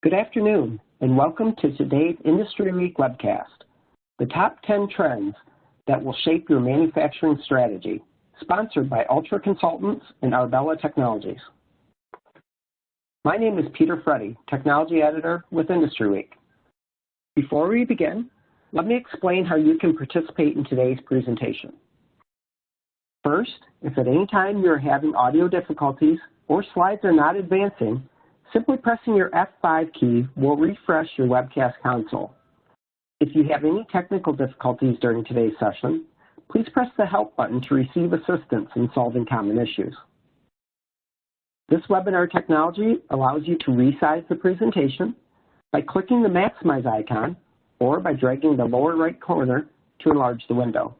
Good afternoon, and welcome to today's Industry Week webcast, the top 10 trends that will shape your manufacturing strategy, sponsored by Ultra Consultants and Arbela Technologies. My name is Peter Freddy, Technology Editor with Industry Week. Before we begin, let me explain how you can participate in today's presentation. First, if at any time you're having audio difficulties or slides are not advancing, simply pressing your F5 key will refresh your webcast console. If you have any technical difficulties during today's session, please press the Help button to receive assistance in solving common issues. This webinar technology allows you to resize the presentation by clicking the Maximize icon or by dragging the lower right corner to enlarge the window.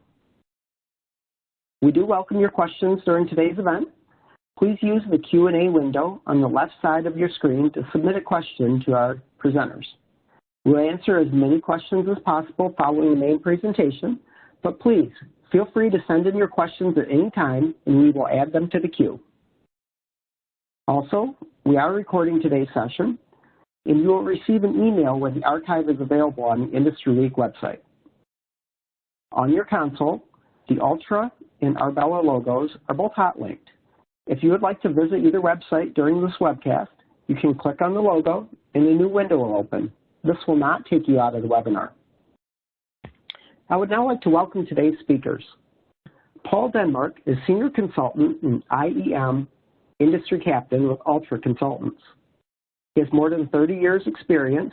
We do welcome your questions during today's event. Please use the Q&A window on the left side of your screen to submit a question to our presenters. We'll answer as many questions as possible following the main presentation, but please feel free to send in your questions at any time and we will add them to the queue. Also, we are recording today's session and you will receive an email where the archive is available on the Industry Week website. On your console, the Ultra and Arbela logos are both hot linked. If you would like to visit either website during this webcast, you can click on the logo and a new window will open. This will not take you out of the webinar. I would now like to welcome today's speakers. Paul Denmark is Senior Consultant and IEM Industry Captain with Ultra Consultants. He has more than 30 years experience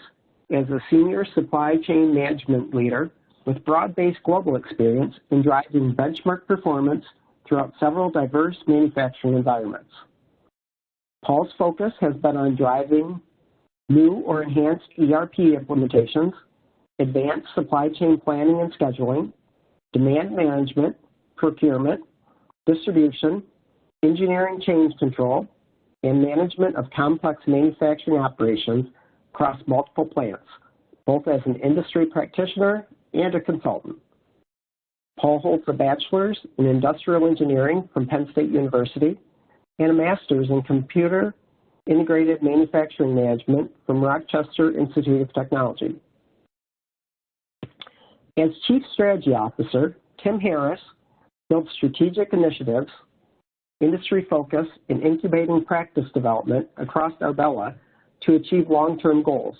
as a Senior Supply Chain Management Leader with broad-based global experience in driving benchmark performance throughout several diverse manufacturing environments. Paul's focus has been on driving new or enhanced ERP implementations, advanced supply chain planning and scheduling, demand management, procurement, distribution, engineering change control, and management of complex manufacturing operations across multiple plants, both as an industry practitioner and a consultant. Paul holds a bachelor's in industrial engineering from Penn State University and a master's in computer integrated manufacturing management from Rochester Institute of Technology. As Chief Strategy Officer, Tim Harris builds strategic initiatives, industry focus, and incubating practice development across Arbela to achieve long-term goals.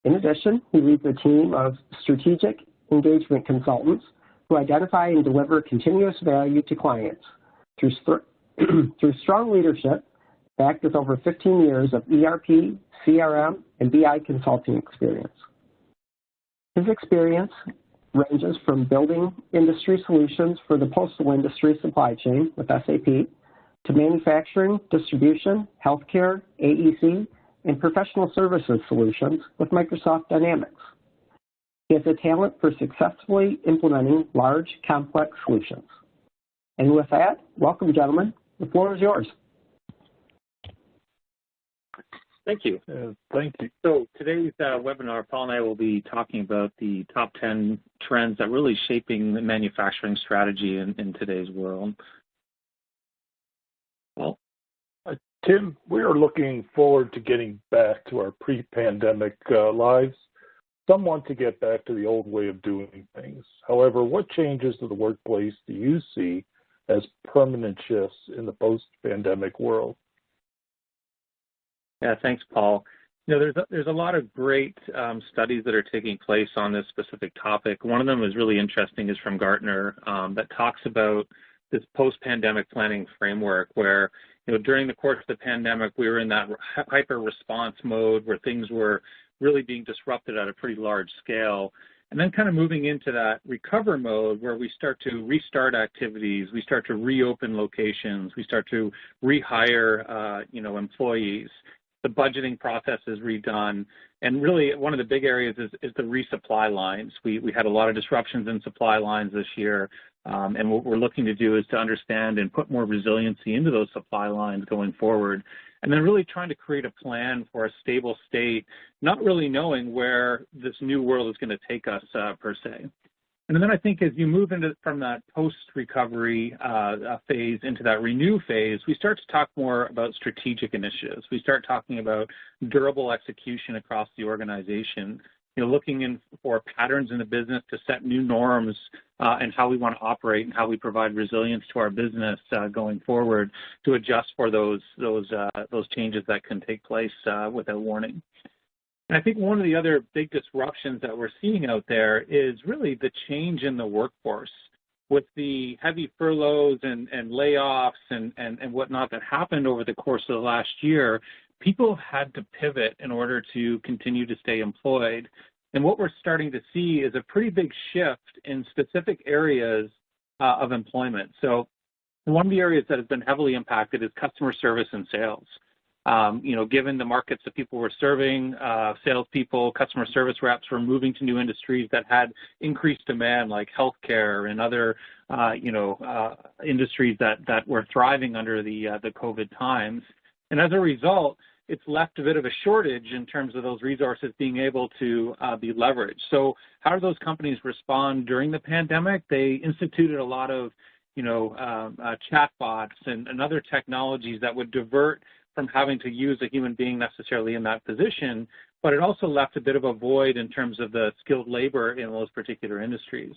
In addition, he leads a team of strategic engagement consultants who identify and deliver continuous value to clients through strong leadership backed with over 15 years of ERP, CRM, and BI consulting experience. His experience ranges from building industry solutions for the postal industry supply chain with SAP to manufacturing, distribution, healthcare, AEC, and professional services solutions with Microsoft Dynamics. He has a talent for successfully implementing large, complex solutions. And with that, welcome, gentlemen. The floor is yours. Thank you. Thank you. So today's webinar, Paul and I will be talking about the top 10 trends that are really shaping the manufacturing strategy in today's world. Well, Tim, we are looking forward to getting back to our pre-pandemic lives. Some want to get back to the old way of doing things. However, what changes to the workplace do you see as permanent shifts in the post-pandemic world? Yeah, thanks, Paul. You know, there's a lot of great studies that are taking place on this specific topic. One of them is really interesting, is from Gartner, that talks about this post-pandemic planning framework where, you know, during the course of the pandemic, we were in that hyper-response mode where things were really being disrupted at a pretty large scale. And then kind of moving into that recover mode where we start to restart activities, we start to reopen locations, we start to rehire, employees. The budgeting process is redone. And really one of the big areas is the resupply lines. We had a lot of disruptions in supply lines this year. And what we're looking to do is to understand and put more resiliency into those supply lines going forward. And then really trying to create a plan for a stable state, not really knowing where this new world is going to take us per se. And then I think as you move from that post-recovery phase into that renew phase, we start to talk more about strategic initiatives. We start talking about durable execution across the organization, looking for patterns in the business to set new norms and how we want to operate and how we provide resilience to our business going forward to adjust for those changes that can take place without warning. And I think one of the other big disruptions that we're seeing out there is really the change in the workforce. With the heavy furloughs and layoffs and whatnot that happened over the course of the last year, people had to pivot in order to continue to stay employed. And what we're starting to see is a pretty big shift in specific areas of employment. So one of the areas that has been heavily impacted is customer service and sales. Given the markets that people were serving, salespeople, customer service reps were moving to new industries that had increased demand, like healthcare and other, industries that were thriving under the COVID times. And as a result, it's left a bit of a shortage in terms of those resources being able to be leveraged. So how do those companies respond during the pandemic? They instituted a lot of, chatbots and other technologies that would divert from having to use a human being necessarily in that position, but it also left a bit of a void in terms of the skilled labor in those particular industries.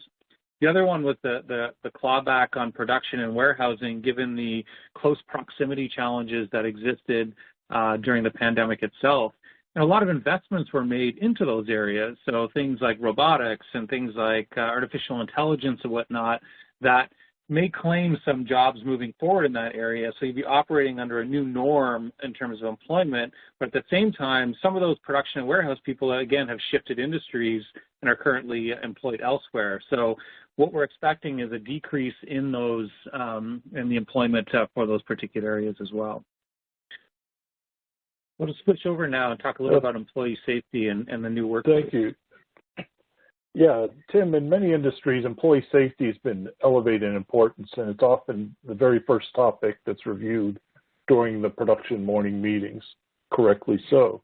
The other one was the clawback on production and warehousing, given the close proximity challenges that existed during the pandemic itself. And a lot of investments were made into those areas, so things like robotics and things like artificial intelligence and whatnot that may claim some jobs moving forward in that area. So you'd be operating under a new norm in terms of employment, but at the same time, some of those production and warehouse people, again, have shifted industries and are currently employed elsewhere. So what we're expecting is a decrease in those, in the employment for those particular areas as well. We'll just switch over now and talk a little about employee safety and the new workplace. Thank you. Yeah, Tim, in many industries, employee safety has been elevated in importance, and it's often the very first topic that's reviewed during the production morning meetings, correctly so.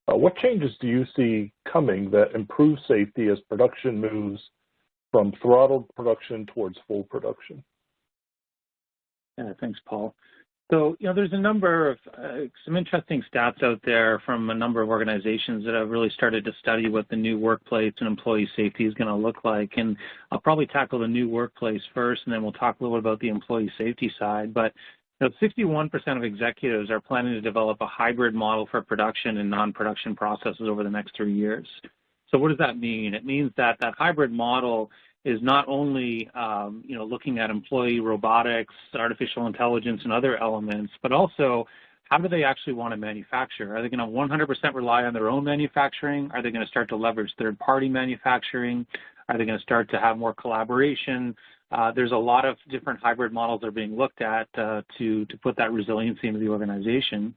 What changes do you see coming that improve safety as production moves from throttled production towards full production? Yeah, thanks, Paul. So, there's a number of some interesting stats out there from a number of organizations that have really started to study what the new workplace and employee safety is going to look like. And I'll probably tackle the new workplace first, and then we'll talk a little bit about the employee safety side. But 61% of executives are planning to develop a hybrid model for production and non-production processes over the next 3 years. So what does that mean? It means that that hybrid model is not only, looking at employee robotics, artificial intelligence, and other elements, but also how do they actually want to manufacture? Are they going to 100% rely on their own manufacturing? Are they going to start to leverage third-party manufacturing? Are they going to start to have more collaboration? There's a lot of different hybrid models that are being looked at to put that resiliency into the organization.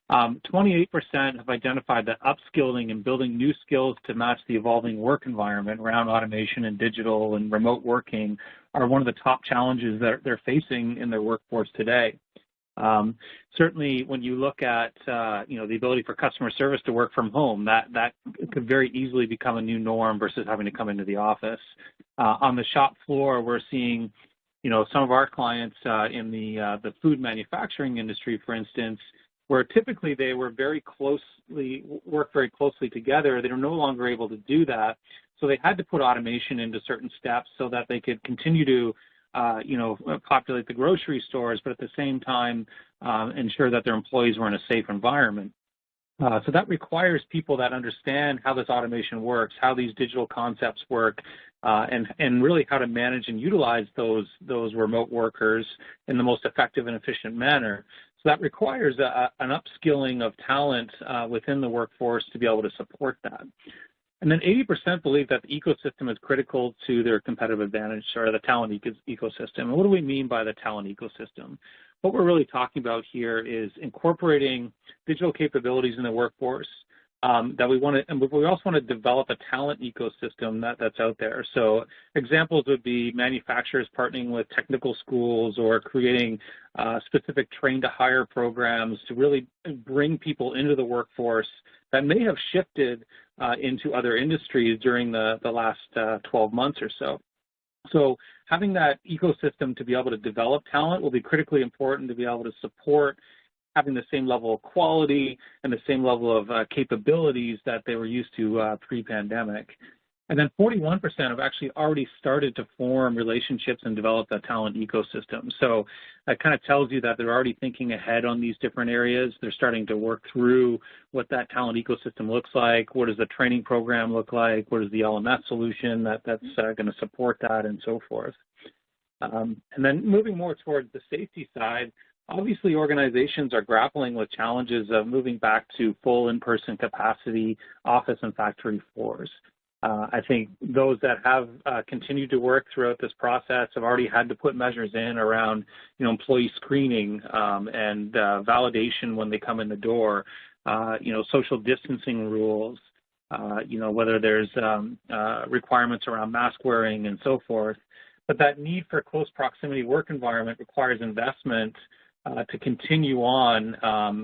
28% have identified that upskilling and building new skills to match the evolving work environment around automation and digital and remote working are one of the top challenges that they're facing in their workforce today. Certainly, when you look at the ability for customer service to work from home, that could very easily become a new norm versus having to come into the office. On the shop floor, we're seeing some of our clients in the food manufacturing industry, for instance, where typically they were work very closely together. They were no longer able to do that. So they had to put automation into certain steps so that they could continue to, populate the grocery stores, but at the same time, ensure that their employees were in a safe environment. So that requires people that understand how this automation works, how these digital concepts work, and really how to manage and utilize those remote workers in the most effective and efficient manner. So that requires an upskilling of talent within the workforce to be able to support that. And then 80% believe that the ecosystem is critical to their competitive advantage, or the talent ecosystem. And what do we mean by the talent ecosystem? What we're really talking about here is incorporating digital capabilities in the workforce that we want to, and we also want to develop a talent ecosystem that's out there. So examples would be manufacturers partnering with technical schools or creating specific train-to-hire programs to really bring people into the workforce that may have shifted into other industries during the last 12 months or so. So having that ecosystem to be able to develop talent will be critically important to be able to support having the same level of quality and the same level of capabilities that they were used to pre-pandemic. And then 41% have actually already started to form relationships and develop that talent ecosystem. So that kind of tells you that they're already thinking ahead on these different areas. They're starting to work through what that talent ecosystem looks like. What does the training program look like? What is the LMS solution that's going to support that, and so forth. And then moving more towards the safety side, obviously organizations are grappling with challenges of moving back to full in-person capacity office and factory floors. I think those that have continued to work throughout this process have already had to put measures in around, employee screening and validation when they come in the door, social distancing rules, whether there's requirements around mask wearing and so forth. But that need for close proximity work environment requires investment to continue on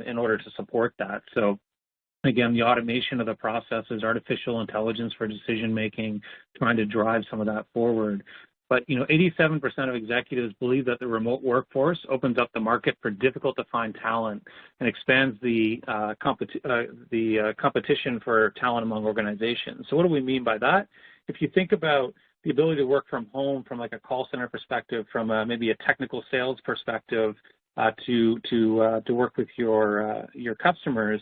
in order to support that. So again, the automation of the processes, artificial intelligence for decision making, trying to drive some of that forward. But 87% of executives believe that the remote workforce opens up the market for difficult to find talent and expands the competition for talent among organizations. So what do we mean by that? If you think about the ability to work from home from like a call center perspective, from maybe a technical sales perspective, to work with your customers,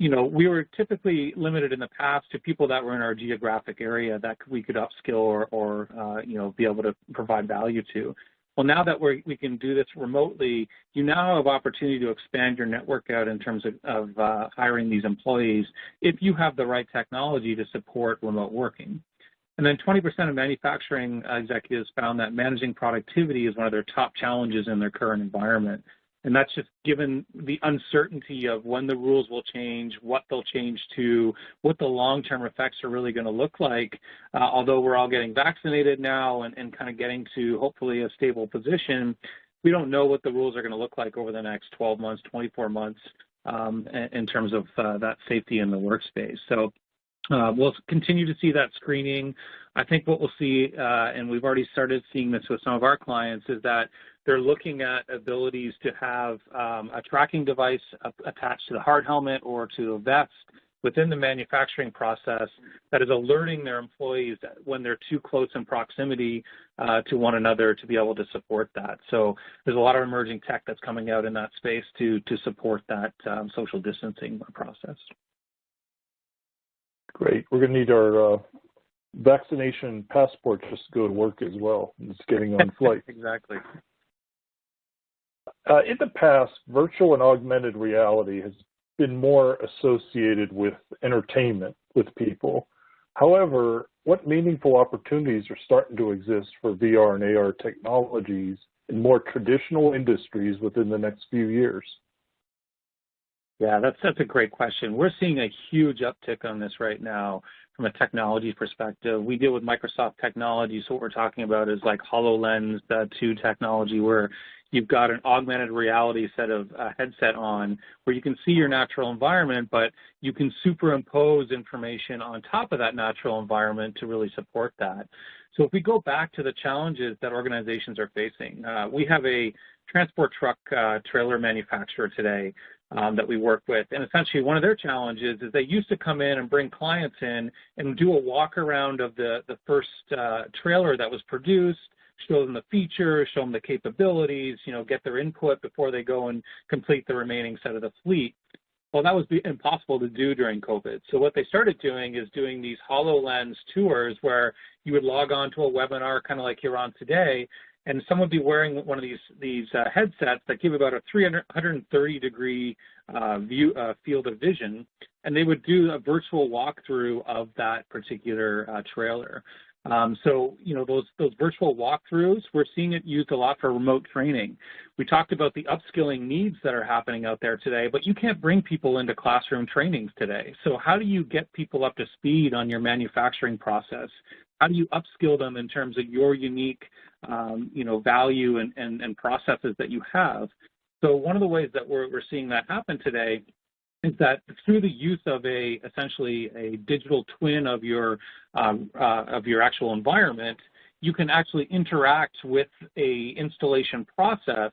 we were typically limited in the past to people that were in our geographic area that we could upskill or be able to provide value to. Well, now that we can do this remotely, you now have opportunity to expand your network out in terms of hiring these employees if you have the right technology to support remote working. And then 20% of manufacturing executives found that managing productivity is one of their top challenges in their current environment. And that's just given the uncertainty of when the rules will change, what they'll change to, what the long-term effects are really going to look like. Although we're all getting vaccinated now and kind of getting to hopefully a stable position, we don't know what the rules are going to look like over the next 12 months, 24 months in terms of that safety in the workspace. So we'll continue to see that screening. I think what we'll see, and we've already started seeing this with some of our clients, is that they're looking at abilities to have a tracking device attached to the hard helmet or to a vest within the manufacturing process that is alerting their employees when they're too close in proximity to one another to be able to support that. So there's a lot of emerging tech that's coming out in that space to support that social distancing process. Great. We're going to need our vaccination passport just to go to work as well. It's getting on flight. Exactly. In the past, virtual and augmented reality has been more associated with entertainment with people. However, what meaningful opportunities are starting to exist for VR and AR technologies in more traditional industries within the next few years? Yeah, that's a great question. We're seeing a huge uptick on this right now from a technology perspective. We deal with Microsoft technology, so what we're talking about is like HoloLens 2 technology, where you've got an augmented reality set of headset on where you can see your natural environment, but you can superimpose information on top of that natural environment to really support that. So if we go back to the challenges that organizations are facing, we have a transport truck trailer manufacturer today that we work with. And essentially one of their challenges is they used to come in and bring clients in and do a walk around of the first trailer that was produced, show them the features, show them the capabilities, get their input before they go and complete the remaining set of the fleet. Well, that was impossible to do during COVID. So what they started doing is doing these HoloLens tours where you would log on to a webinar kind of like you're on today, and someone would be wearing one of these headsets that give about a 330-degree field of vision, and they would do a virtual walkthrough of that particular trailer. So, those virtual walkthroughs, we're seeing it used a lot for remote training. We talked about the upskilling needs that are happening out there today, but you can't bring people into classroom trainings today. So how do you get people up to speed on your manufacturing process? How do you upskill them in terms of your unique, value and processes that you have? So one of the ways that we're seeing that happen today is that through the use of essentially a digital twin of your actual environment, you can actually interact with a installation process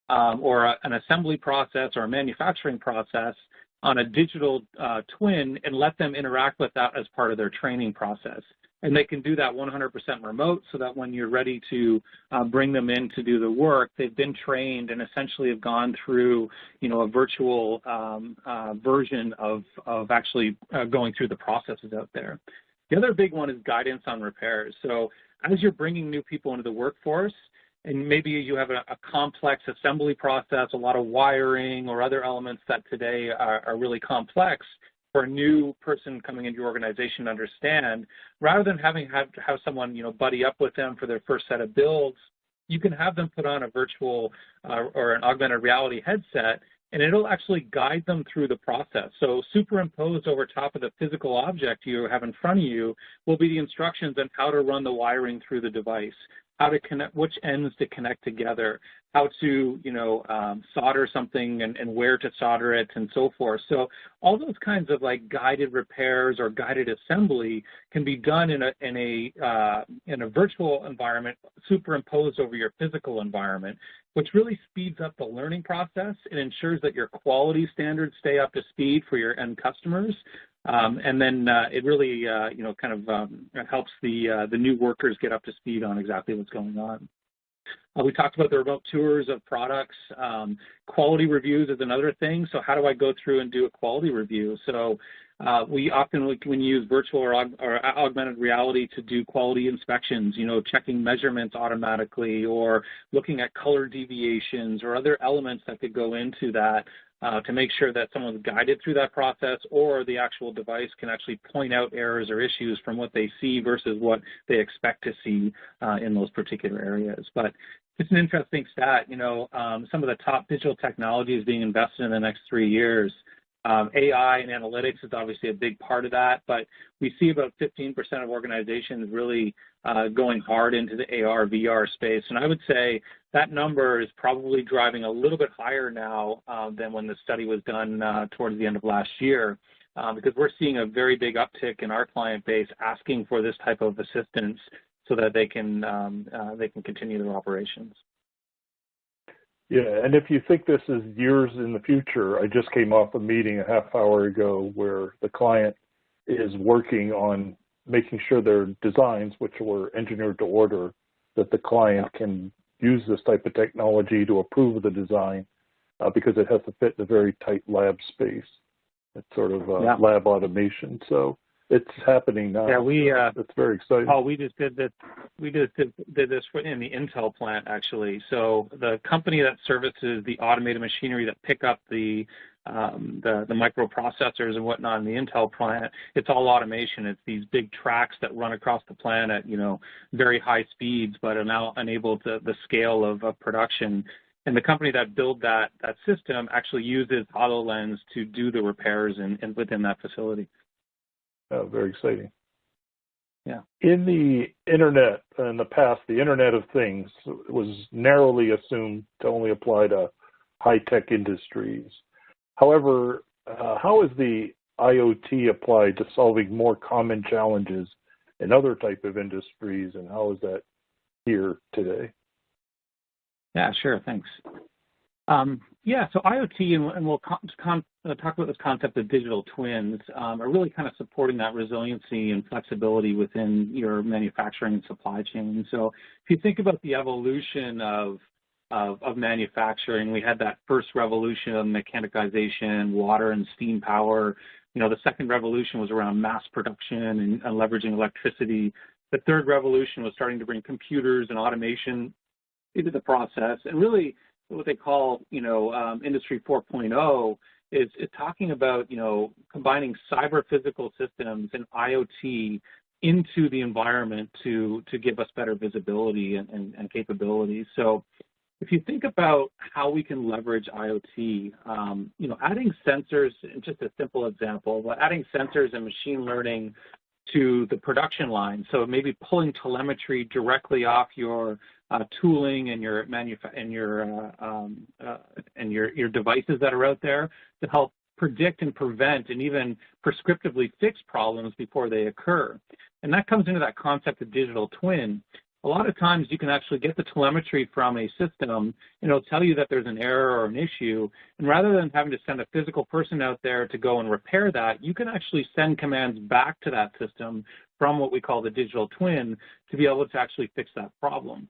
or an assembly process or a manufacturing process on a digital twin and let them interact with that as part of their training process. And they can do that 100% remote so that when you're ready to bring them in to do the work, they've been trained and essentially have gone through, a virtual version of actually going through the processes out there. The other big one is guidance on repairs. So as you're bringing new people into the workforce, and maybe you have a complex assembly process, a lot of wiring or other elements that today are really complex, for a new person coming into your organization to understand, rather than have someone, buddy up with them for their first set of builds, you can have them put on a virtual or an augmented reality headset, and it'll actually guide them through the process. So superimposed over top of the physical object you have in front of you will be the instructions on how to run the wiring through the device, how to connect, which ends to connect together, how to, solder something and where to solder it and so forth. So all those kinds of like guided repairs or guided assembly can be done in a virtual environment superimposed over your physical environment, which really speeds up the learning process and ensures that your quality standards stay up to speed for your end customers. And then it really, helps the new workers get up to speed on exactly what's going on. We talked about the remote tours of products. Quality reviews is another thing. So how do I go through and do a quality review? So we often, when you use virtual or augmented reality to do quality inspections, checking measurements automatically or looking at color deviations or other elements that could go into that to make sure that someone's guided through that process or the actual device can actually point out errors or issues from what they see versus what they expect to see in those particular areas. But it's an interesting stat, some of the top digital technologies being invested in the next 3 years. AI and analytics is obviously a big part of that, but we see about 15% of organizations really going hard into the AR, VR space. And I would say that number is probably driving a little bit higher now than when the study was done towards the end of last year, because we're seeing a very big uptick in our client base asking for this type of assistance so that they can continue their operations. Yeah, and if you think this is years in the future, I just came off a meeting a half hour ago where the client is working on making sure their designs, which were engineered to order, that the client can use this type of technology to approve the design because it has to fit in a very tight lab space. It's sort of lab automation. So it's happening now. Yeah, it's very exciting. Oh, we just did this. We just did this in the Intel plant, actually. So the company that services the automated machinery that pick up the microprocessors and whatnot in the Intel plant, it's all automation. It's these big tracks that run across the plant at very high speeds, but are now unable to the scale of production. And the company that built that system actually uses HoloLens to do the repairs within that facility. Oh, very exciting. Yeah. In the internet, in the past, the Internet of Things was narrowly assumed to only apply to high-tech industries. However, how is the IoT applied to solving more common challenges in other type of industries, and how is that here today? Yeah, sure. Thanks. So IoT, and we'll talk about this concept of digital twins, are really kind of supporting that resiliency and flexibility within your manufacturing and supply chain. So if you think about the evolution of manufacturing, we had that first revolution of mechanization, water and steam power. The second revolution was around mass production and leveraging electricity. The third revolution was starting to bring computers and automation into the process, and really what they call, Industry 4.0 is talking about, combining cyber physical systems and IoT into the environment to give us better visibility and capabilities. So if you think about how we can leverage IoT, adding sensors, just a simple example, but adding sensors and machine learning to the production line. So maybe pulling telemetry directly off your tooling and your your devices that are out there to help predict and prevent and even prescriptively fix problems before they occur. And that comes into that concept of digital twin. a lot of times you can actually get the telemetry from a system, and it'll tell you that there's an error or an issue. And rather than having to send a physical person out there to go and repair that, you can actually send commands back to that system from what we call the digital twin to be able to actually fix that problem.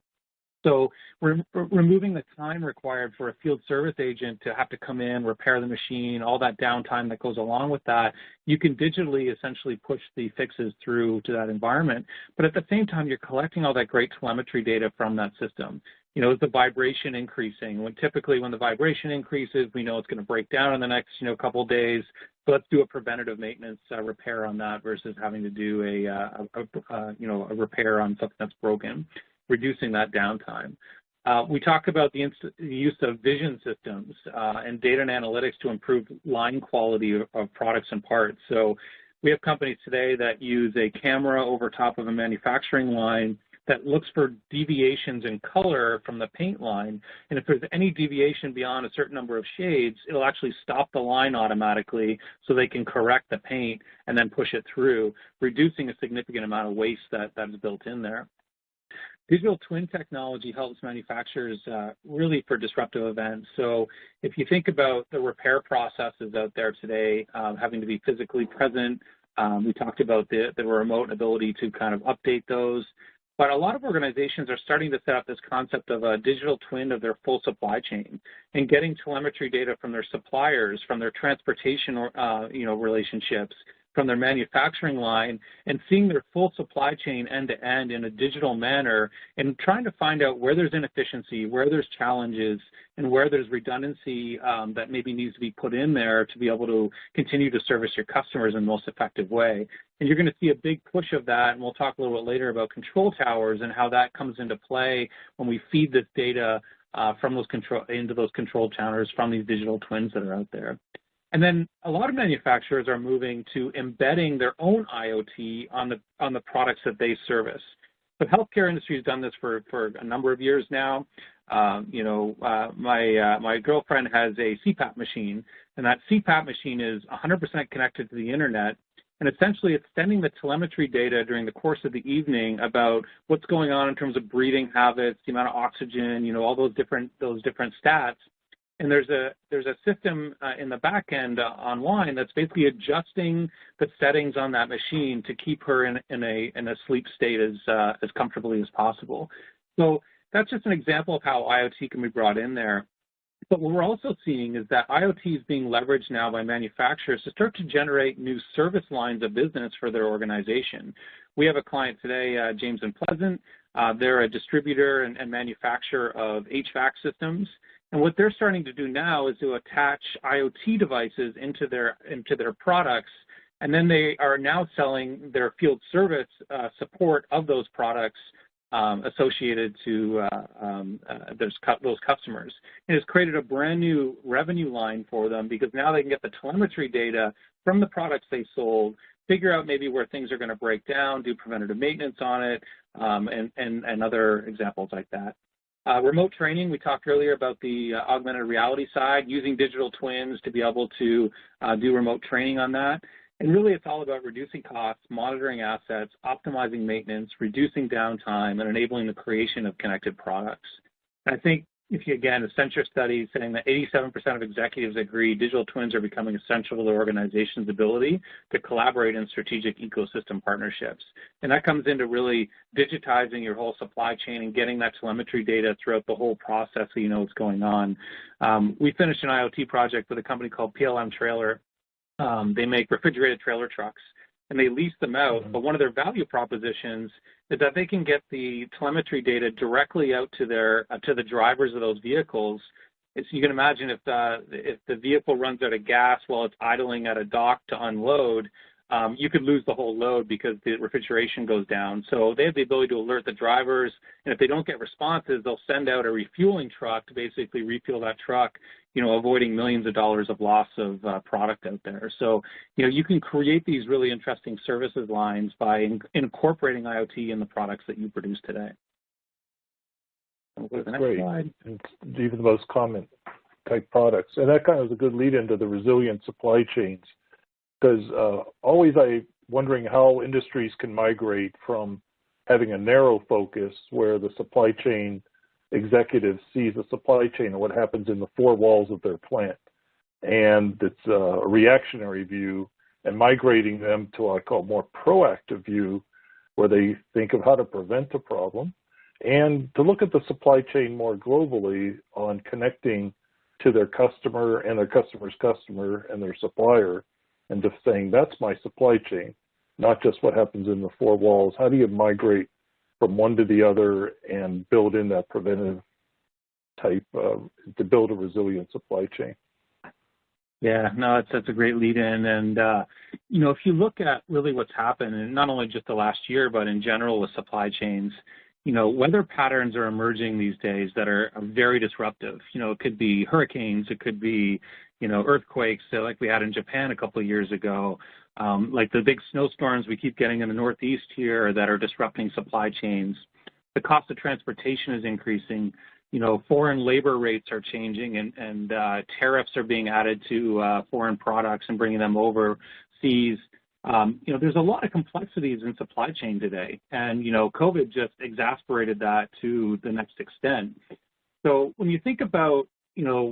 So we're removing the time required for a field service agent to have to come in, repair the machine, all that downtime that goes along with that. You can digitally essentially push the fixes through to that environment. But at the same time, you're collecting all that great telemetry data from that system. You know, is the vibration increasing? Typically when the vibration increases, we know it's going to break down in the next, couple of days. So let's do a preventative maintenance repair on that versus having to do a repair on something that's broken, reducing that downtime. We talk about the use of vision systems and data and analytics to improve line quality of products and parts. So we have companies today that use a camera over top of a manufacturing line that looks for deviations in color from the paint line. And if there's any deviation beyond a certain number of shades, it'll actually stop the line automatically so they can correct the paint and then push it through, reducing a significant amount of waste that is built in there. Digital twin technology helps manufacturers really for disruptive events. So if you think about the repair processes out there today, having to be physically present, we talked about the remote ability to kind of update those. But a lot of organizations are starting to set up this concept of a digital twin of their full supply chain and getting telemetry data from their suppliers, from their transportation relationships, from their manufacturing line, and seeing their full supply chain end-to-end in a digital manner and trying to find out where there's inefficiency, where there's challenges, and where there's redundancy that maybe needs to be put in there to be able to continue to service your customers in the most effective way. And you're going to see a big push of that, and we'll talk a little bit later about control towers and how that comes into play when we feed this data from into those control towers from these digital twins that are out there. And then a lot of manufacturers are moving to embedding their own IoT on the products that they service. The healthcare industry has done this for a number of years now. My girlfriend has a CPAP machine, and that CPAP machine is 100% connected to the internet. And essentially, it's sending the telemetry data during the course of the evening about what's going on in terms of breathing habits, the amount of oxygen, all those different stats. And there's a system in the back end online that's basically adjusting the settings on that machine to keep her in a sleep state as comfortably as possible. So that's just an example of how IoT can be brought in there. But what we're also seeing is that IoT is being leveraged now by manufacturers to start to generate new service lines of business for their organization. We have a client today, James and Pleasant. They're a distributor and manufacturer of HVAC systems. And what they're starting to do now is to attach IoT devices into their products, and then they are now selling their field service support of those products associated to those customers. And it's created a brand new revenue line for them because now they can get the telemetry data from the products they sold, figure out maybe where things are going to break down, do preventative maintenance on it, and other examples like that. Remote training, we talked earlier about the augmented reality side, using digital twins to be able to do remote training on that. And really it's all about reducing costs, monitoring assets, optimizing maintenance, reducing downtime, and enabling the creation of connected products. And I think if you, again, Accenture study saying that 87% of executives agree digital twins are becoming essential to their organization's ability to collaborate in strategic ecosystem partnerships. And that comes into really digitizing your whole supply chain and getting that telemetry data throughout the whole process so you know what's going on. We finished an IoT project with a company called PLM Trailer. They make refrigerated trailer trucks, and they lease them out. But one of their value propositions is that they can get the telemetry data directly out to the drivers of those vehicles. So you can imagine if the vehicle runs out of gas while it's idling at a dock to unload, you could lose the whole load because the refrigeration goes down. So they have the ability to alert the drivers, and if they don't get responses, they'll send out a refueling truck to basically refuel that truck, avoiding millions of dollars of loss of product out there. So, you can create these really interesting services lines by incorporating IoT in the products that you produce today. We'll go to the next slide. And even the most common type products. And that kind of is a good lead into the resilient supply chains. Because always I'm wondering how industries can migrate from having a narrow focus where the supply chain executive sees the supply chain and what happens in the four walls of their plant. And it's a reactionary view, and migrating them to what I call more proactive view, where they think of how to prevent a problem and to look at the supply chain more globally on connecting to their customer and their customer's customer and their supplier, and just saying, that's my supply chain, not just what happens in the four walls. How do you migrate from one to the other and build in that preventive type to build a resilient supply chain? Yeah, no, that's a great lead in. And, if you look at really what's happened, and not only just the last year, but in general with supply chains, weather patterns are emerging these days that are very disruptive. It could be hurricanes, it could be, earthquakes like we had in Japan a couple of years ago, like the big snowstorms we keep getting in the Northeast here that are disrupting supply chains. The cost of transportation is increasing. Foreign labor rates are changing, and tariffs are being added to foreign products and bringing them overseas. There's a lot of complexities in supply chain today, and COVID just exacerbated that to the next extent. So when you think about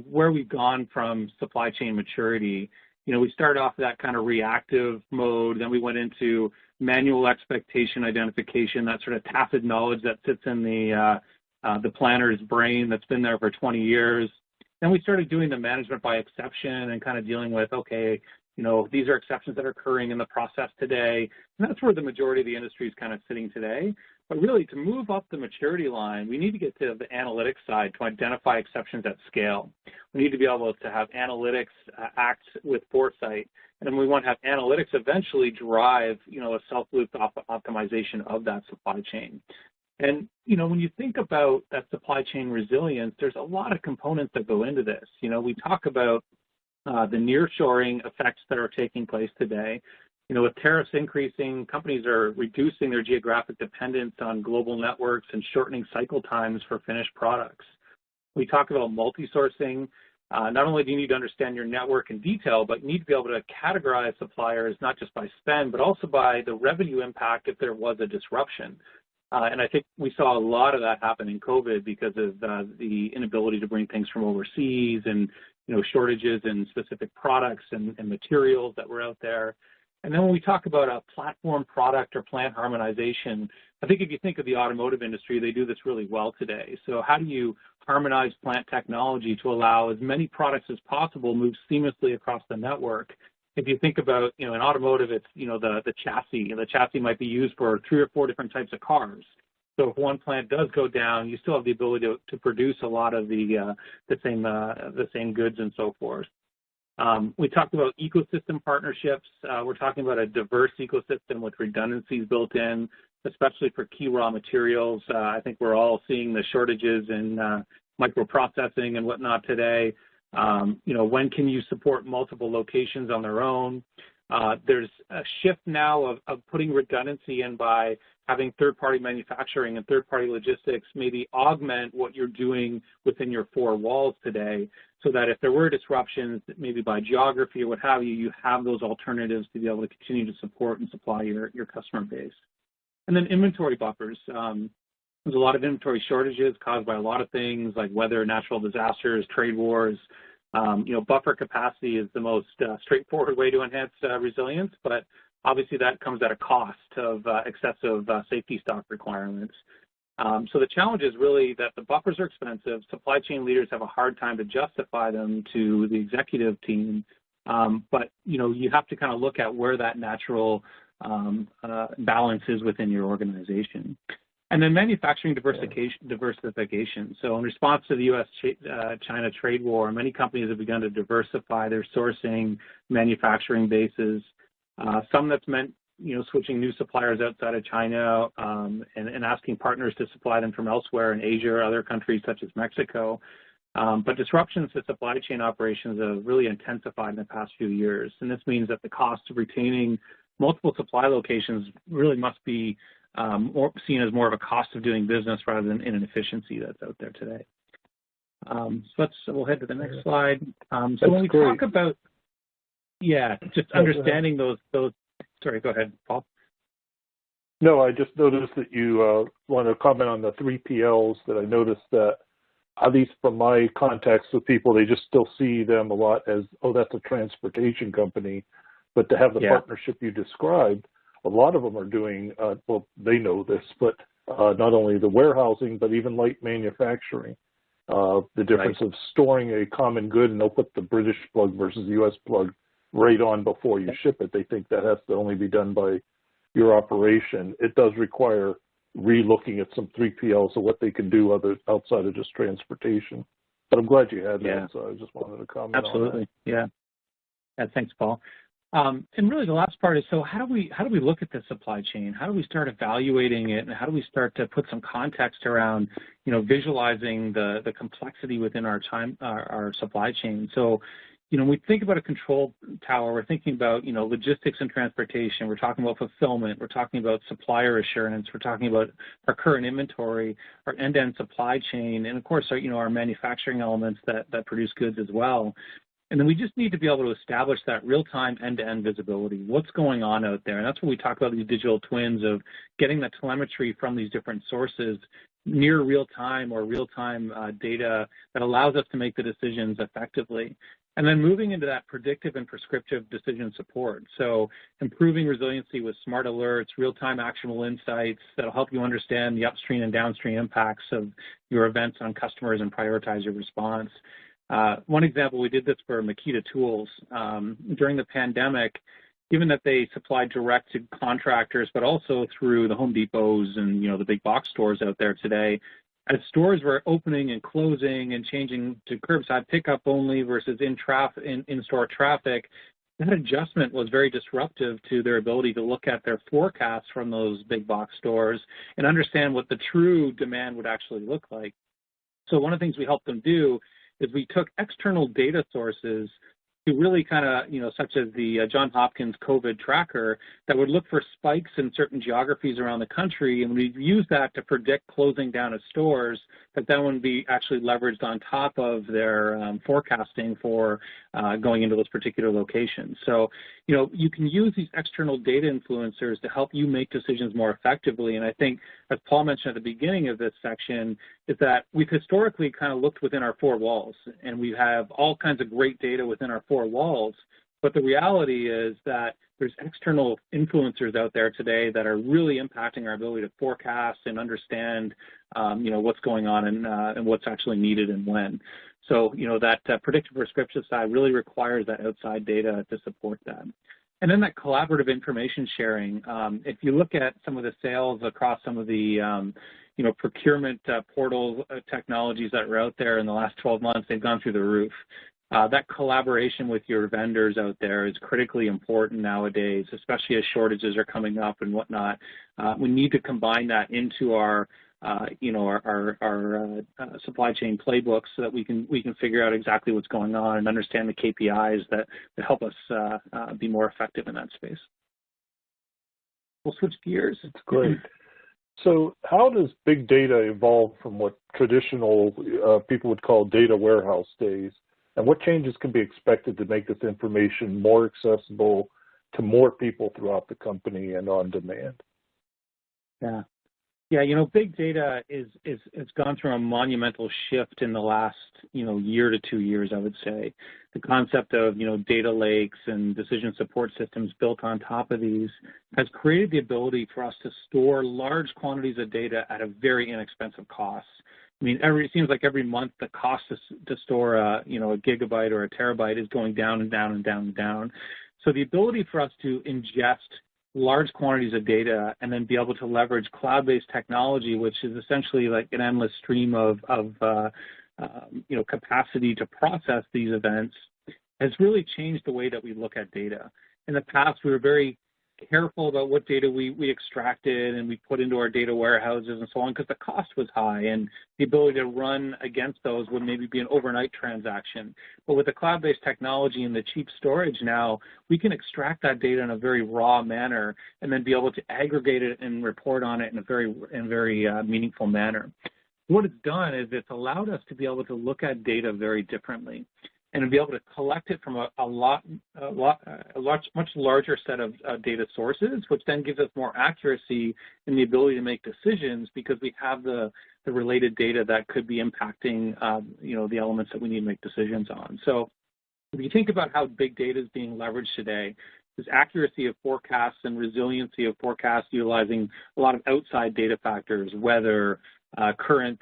where we've gone from supply chain maturity, we started off that kind of reactive mode, then we went into manual expectation identification, that sort of tacit knowledge that sits in the planner's brain that's been there for 20 years. Then we started doing the management by exception and kind of dealing with, okay, these are exceptions that are occurring in the process today. And that's where the majority of the industry is kind of sitting today. But really, to move up the maturity line, we need to get to the analytics side to identify exceptions at scale. We need to be able to have analytics act with foresight. And we want to have analytics eventually drive, a self-loop optimization of that supply chain. And, when you think about that supply chain resilience, there's a lot of components that go into this. We talk about the nearshoring effects that are taking place today. With tariffs increasing, companies are reducing their geographic dependence on global networks and shortening cycle times for finished products. We talk about multi-sourcing. Not only do you need to understand your network in detail, but you need to be able to categorize suppliers not just by spend, but also by the revenue impact if there was a disruption. And I think we saw a lot of that happen in COVID because of the inability to bring things from overseas and shortages in specific products and materials that were out there. And then when we talk about a platform product or plant harmonization, I think if you think of the automotive industry, they do this really well today. So how do you harmonize plant technology to allow as many products as possible move seamlessly across the network? If you think about, in automotive, it's, the chassis. The chassis might be used for 3 or 4 different types of cars. So if one plant does go down, you still have the ability to produce a lot of the same goods and so forth. We talked about ecosystem partnerships. We're talking about a diverse ecosystem with redundancies built in, especially for key raw materials. I think we're all seeing the shortages in microprocessing and whatnot today. When can you support multiple locations on their own? There's a shift now of putting redundancy in by having third-party manufacturing and third-party logistics maybe augment what you're doing within your 4 walls today, so that if there were disruptions, maybe by geography or what have you, you have those alternatives to be able to continue to support and supply your customer base. And then inventory buffers. There's a lot of inventory shortages caused by a lot of things like weather, natural disasters, trade wars. Buffer capacity is the most straightforward way to enhance resilience, but obviously that comes at a cost of excessive safety stock requirements. So the challenge is really that the buffers are expensive. Supply chain leaders have a hard time to justify them to the executive team, but you have to kind of look at where that natural balance is within your organization. And then manufacturing diversification. So in response to the U.S.-China trade war, many companies have begun to diversify their sourcing, manufacturing bases. Some that's meant, switching new suppliers outside of China and asking partners to supply them from elsewhere in Asia or other countries such as Mexico. But disruptions to supply chain operations have really intensified in the past few years. And this means that the cost of retaining multiple supply locations really must be seen as more of a cost of doing business rather than an efficiency that's out there today. So we'll head to the next slide. So when we talk about, just understanding those, sorry, go ahead, Paul. No, I just noticed that you want to comment on the 3PLs, that I noticed that, at least from my contacts with people, they just still see them a lot as, oh, that's a transportation company. But to have the partnership you described, a lot of them are doing, well, they know this, but not only the warehousing, but even light manufacturing. The difference of storing a common good, and they'll put the British plug versus the U.S. plug right on before you ship it. They think that has to only be done by your operation. It does require re-looking at some 3PLs of what they can do outside of just transportation. But I'm glad you had that, so I just wanted to comment on that. Absolutely, yeah. Thanks, Paul. And really the last part is, so how do we look at the supply chain? How do we start evaluating it, and how do we start to put some context around, visualizing the complexity within our supply chain? So, when we think about a control tower, we're thinking about, logistics and transportation. We're talking about fulfillment. We're talking about supplier assurance. We're talking about our current inventory, our end-to-end supply chain, and of course, our manufacturing elements that produce goods as well. And then we just need to be able to establish that real-time end-to-end visibility. What's going on out there? And that's when we talk about these digital twins, of getting the telemetry from these different sources near real-time or real-time data that allows us to make the decisions effectively. And then moving into that predictive and prescriptive decision support. So improving resiliency with smart alerts, real-time actionable insights that'll help you understand the upstream and downstream impacts of your events on customers and prioritize your response. One example, we did this for Makita Tools. During the pandemic, given that they supplied direct to contractors, but also through the Home Depots and, the big box stores out there today, as stores were opening and closing and changing to curbside pickup only versus in-store traffic, that adjustment was very disruptive to their ability to look at their forecasts from those big box stores and understand what the true demand would actually look like. So one of the things we helped them do is we took external data sources to really kind of, such as the Johns Hopkins COVID tracker, that would look for spikes in certain geographies around the country, and we've used that to predict closing down of stores that then would be actually leveraged on top of their forecasting for going into those particular locations. So, you can use these external data influencers to help you make decisions more effectively. And I think, as Paul mentioned at the beginning of this section, is that we've historically kind of looked within our four walls, and we have all kinds of great data within our four walls. But the reality is that there's external influencers out there today that are really impacting our ability to forecast and understand, what's going on and what's actually needed and when. So, that predictive prescriptive side really requires that outside data to support that. And then that collaborative information sharing. If you look at some of the sales across some of the, procurement portal technologies that are out there in the last 12 months, they've gone through the roof. That collaboration with your vendors out there is critically important nowadays, especially as shortages are coming up and whatnot. We need to combine that into our supply chain playbooks so that we can figure out exactly what's going on and understand the KPIs that help us be more effective in that space. We'll switch gears. That's great. So how does big data evolve from what traditional people would call data warehouse days? And what changes can be expected to make this information more accessible to more people throughout the company and on demand? Yeah, big data has gone through a monumental shift in the last, year to 2 years, I would say. The concept of, data lakes and decision support systems built on top of these has created the ability for us to store large quantities of data at a very inexpensive cost. I mean, it seems like every month the cost to store a gigabyte or a terabyte is going down and down and down and down. So the ability for us to ingest large quantities of data and then be able to leverage cloud-based technology, which is essentially like an endless stream of capacity to process these events, has really changed the way that we look at data. In the past, we were very careful about what data we extracted and we put into our data warehouses and so on because the cost was high and the ability to run against those would maybe be an overnight transaction. But with the cloud-based technology and the cheap storage now, we can extract that data in a very raw manner and then be able to aggregate it and report on it in a very meaningful manner. What it's done is it's allowed us to be able to look at data very differently. and to be able to collect it from a much larger set of data sources, which then gives us more accuracy in the ability to make decisions because we have the related data that could be impacting, the elements that we need to make decisions on. So if you think about how big data is being leveraged today, this accuracy of forecasts and resiliency of forecasts utilizing a lot of outside data factors, weather, current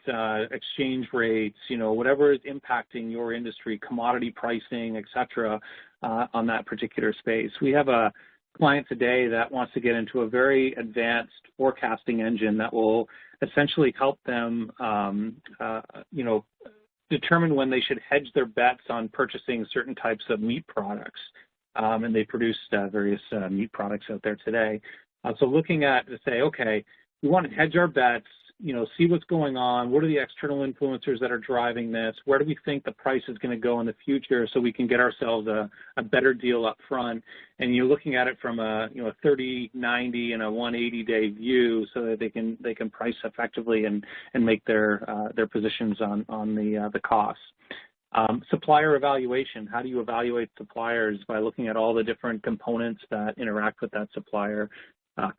exchange rates, whatever is impacting your industry, commodity pricing, et cetera, on that particular space. We have a client today that wants to get into a very advanced forecasting engine that will essentially help them, determine when they should hedge their bets on purchasing certain types of meat products. And they produce various meat products out there today. So looking at to say, okay, we want to hedge our bets, see what's going on. What are the external influencers that are driving this? Where do we think the price is going to go in the future so we can get ourselves a better deal up front? And you're looking at it from a 30, 90, and a 180-day view so that they can price effectively and make their positions on the costs. Supplier evaluation. How do you evaluate suppliers? By looking at all the different components that interact with that supplier.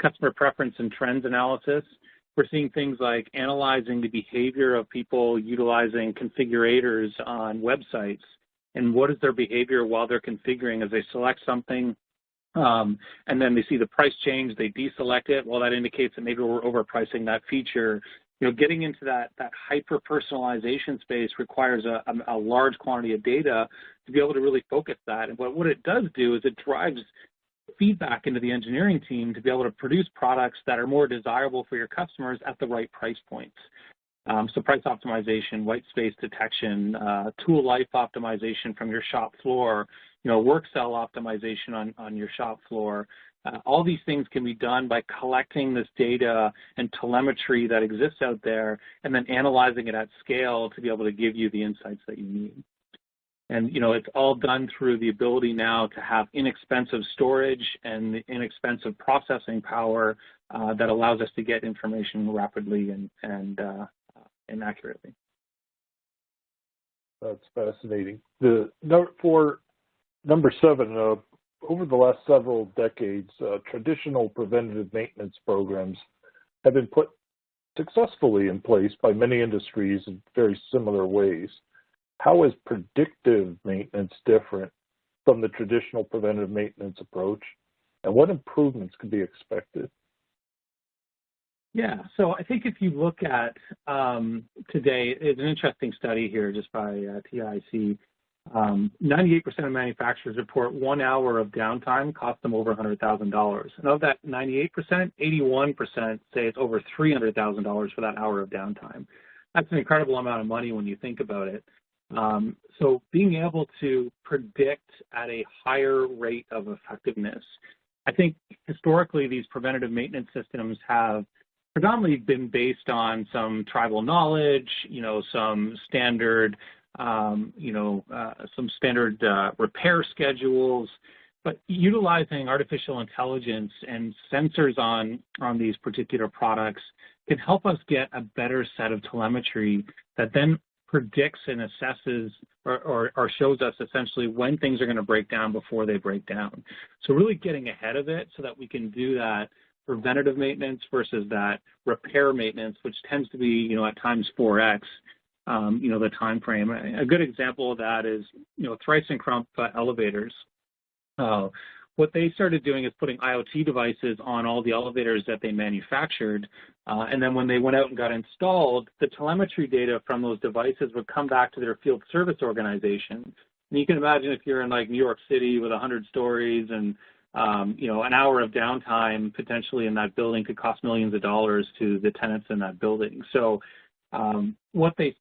Customer preference and trends analysis. We're seeing things like analyzing the behavior of people utilizing configurators on websites and what is their behavior while they're configuring as they select something and then they see the price change, they deselect it. Well, that indicates that maybe we're overpricing that feature. Getting into that hyper-personalization space requires a large quantity of data to be able to really focus that. And what it does do is it drives feedback into the engineering team to be able to produce products that are more desirable for your customers at the right price points. So price optimization, white space detection, tool life optimization from your shop floor, work cell optimization on your shop floor. All these things can be done by collecting this data and telemetry that exists out there and then analyzing it at scale to be able to give you the insights that you need. And, it's all done through the ability now to have inexpensive storage and the inexpensive processing power that allows us to get information rapidly and accurately. That's fascinating. For number 7, over the last several decades, traditional preventative maintenance programs have been put successfully in place by many industries in very similar ways. How is predictive maintenance different from the traditional preventative maintenance approach, and what improvements could be expected? Yeah, so I think if you look at today, it's an interesting study here just by TIC. 98% of manufacturers report 1 hour of downtime cost them over $100,000. And of that 98%, 81% say it's over $300,000 for that hour of downtime. That's an incredible amount of money when you think about it. So being able to predict at a higher rate of effectiveness, I think historically these preventative maintenance systems have predominantly been based on some tribal knowledge, some standard, repair schedules, but utilizing artificial intelligence and sensors on these particular products can help us get a better set of telemetry that then predicts and assesses or shows us essentially when things are going to break down before they break down. So really getting ahead of it so that we can do that preventative maintenance versus that repair maintenance, which tends to be, at times 4X, the time frame. A good example of that is, Thrice and Crump elevators. What they started doing is putting IoT devices on all the elevators that they manufactured. And then when they went out and got installed, the telemetry data from those devices would come back to their field service organization. And you can imagine if you're in like New York City with 100 stories and, an hour of downtime potentially in that building could cost millions of dollars to the tenants in that building. So what they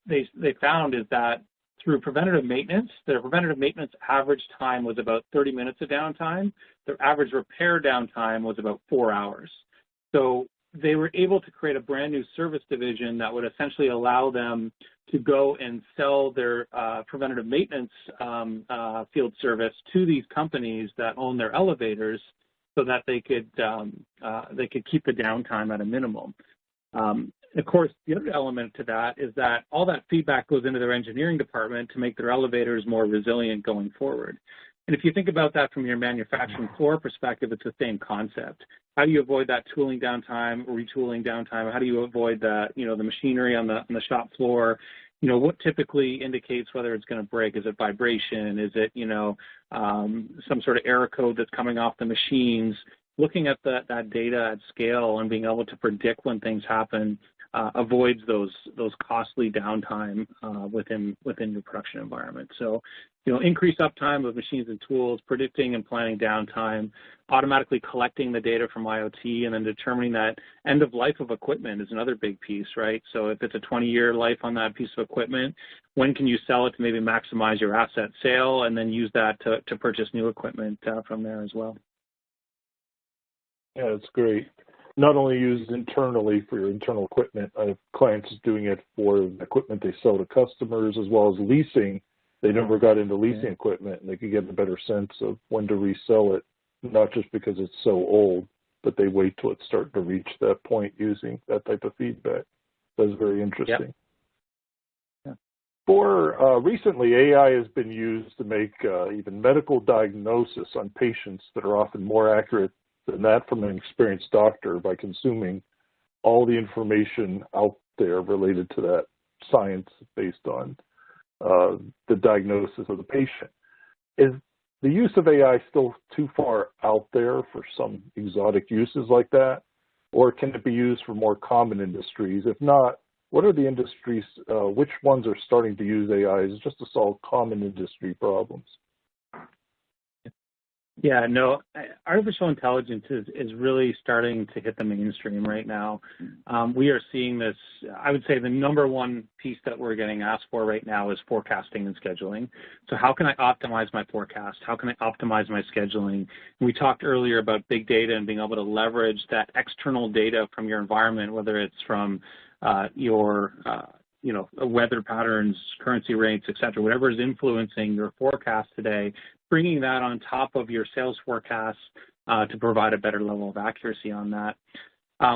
found is that through preventative maintenance, their preventative maintenance average time was about 30 minutes of downtime. Their average repair downtime was about 4 hours. So they were able to create a brand new service division that would essentially allow them to go and sell their preventative maintenance field service to these companies that own their elevators so that they could keep the downtime at a minimum. Of course, the other element to that is that all that feedback goes into their engineering department to make their elevators more resilient going forward. And if you think about that from your manufacturing floor perspective, it's the same concept. How do you avoid that tooling downtime, retooling downtime? How do you avoid the, the machinery on the shop floor? What typically indicates whether it's going to break? Is it vibration? Is it, some sort of error code that's coming off the machines? Looking at that data at scale and being able to predict when things happen avoids those costly downtime within your production environment. So, increase uptime of machines and tools, predicting and planning downtime, automatically collecting the data from IoT, and then determining that end of life of equipment is another big piece, right? So if it's a 20-year life on that piece of equipment, when can you sell it to maybe maximize your asset sale and then use that to purchase new equipment from there as well? Yeah, that's great. Not only used internally for your internal equipment, I have clients doing it for the equipment they sell to customers, as well as leasing. They never got into leasing equipment, and they could get a better sense of when to resell it, not just because it's so old, but they wait till it's starting to reach that point using that type of feedback. That's very interesting. Yep. For recently, AI has been used to make even medical diagnosis on patients that are often more accurate than that from an experienced doctor by consuming all the information out there related to that science based on the diagnosis of the patient. Is the use of AI still too far out there for some exotic uses like that? Or can it be used for more common industries? If not, what are the industries, which ones are starting to use AI just to solve common industry problems? Yeah, no, artificial intelligence is really starting to hit the mainstream right now. We are seeing this. I would say the number one piece that we're getting asked for right now is forecasting and scheduling. So how can I optimize my forecast? How can I optimize my scheduling? We talked earlier about big data and being able to leverage that external data from your environment, whether it's from your weather patterns, currency rates, et cetera, whatever is influencing your forecast today, bringing that on top of your sales forecast to provide a better level of accuracy on that.